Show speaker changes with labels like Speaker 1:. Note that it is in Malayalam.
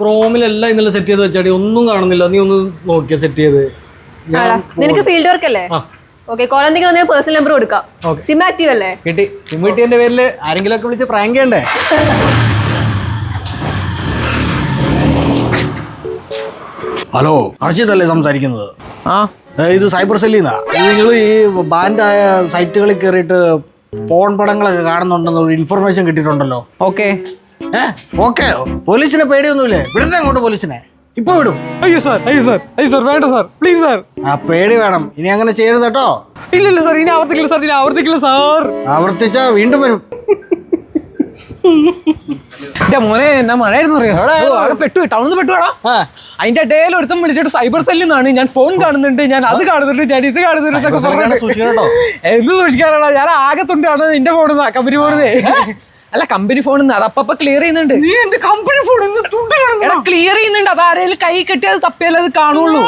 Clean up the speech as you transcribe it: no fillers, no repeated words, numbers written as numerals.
Speaker 1: ക്രോമിലെല്ലാം ഇന്നലെ സെറ്റ് ചെയ്ത് വെച്ചാടി ഒന്നും കാണുന്നില്ല. നീ ഒന്ന് നോക്കിയാ സെറ്റ് ചെയ്ത്.
Speaker 2: നിനക്ക് ഫീൽഡ് വർക്ക് അല്ലേ? ഓക്കെ, കോളേജിലേക്ക് വന്നാൽ പേഴ്സണൽ നമ്പർ കൊടുക്കാം. സിം ആക്റ്റീവ് അല്ലേ?
Speaker 1: കിട്ടി. സിം കിട്ടിയതിന്റെ പേരില് ആരെങ്കിലും ഒക്കെ വിളിച്ച് പ്രാങ്ക് ചെയ്യണ്ടേ? ഹലോ, അർഷിതല്ലേ സംസാരിക്കുന്നത്? ഇത് സൈബർ സെല്ലിന്നാ. നിങ്ങൾ ഈ ബാൻഡായ സൈറ്റുകളിൽ കയറിയിട്ട് പോൺ പടങ്ങളൊക്കെ കാണുന്നുണ്ടെന്നൊരു ഇൻഫർമേഷൻ കിട്ടിയിട്ടുണ്ടല്ലോ.
Speaker 3: ഓക്കെ
Speaker 1: ഓക്കെ, പോലീസിനെ പേടിയൊന്നുമില്ലേ? വിടുന്നേ അങ്ങോട്ട് പോലീസിനെ. ഇപ്പൊ വിടും.
Speaker 3: അയ്യോ സാർ വേണ്ട സാർ, പ്ലീസ് സാർ.
Speaker 1: ആ പേടി വേണം. ഇനി അങ്ങനെ ചെയ്യരുത് കേട്ടോ.
Speaker 3: ഇല്ല സാർ, ഇനി ആവർത്തിക്കില്ല സാർ.
Speaker 1: ആവർത്തിച്ചാ വീണ്ടും വരും.
Speaker 3: എന്റെ മോനെ, എന്നാ മഴയായിരുന്നു അറിയാം. പെട്ടു ടൗണിൽ പെട്ടുവാടാ. അതിന്റെ ഇടയിൽ ഒരുത്തം വിളിച്ചിട്ട് സൈബർ സെല്ലിൽ നിന്നാണ് ഞാൻ ഫോൺ കാണുന്നുണ്ട്, ഞാൻ അത് കാണുന്നുണ്ട്, ഞാൻ ഇത് കാണുന്നുണ്ട്. എന്ത് സൂക്ഷിക്കാനാണോ? ഞാൻ ആകെ തുണ്ടാണ് എന്റെ ഫോണിൽ കമ്പനി ഫോണിന്നേ. അല്ല, കമ്പനി ഫോണിൽ നിന്ന് അത് അപ്പൊ ക്ലിയർ ചെയ്യുന്നുണ്ട്.
Speaker 1: നീ എന്റെ കമ്പനി ഫോണിൽ
Speaker 3: ക്ലിയർ ചെയ്യുന്നുണ്ട്. അത് ആരെങ്കിലും കൈ കെട്ടി അത് തപ്പിയാലേ അത് കാണുള്ളൂ.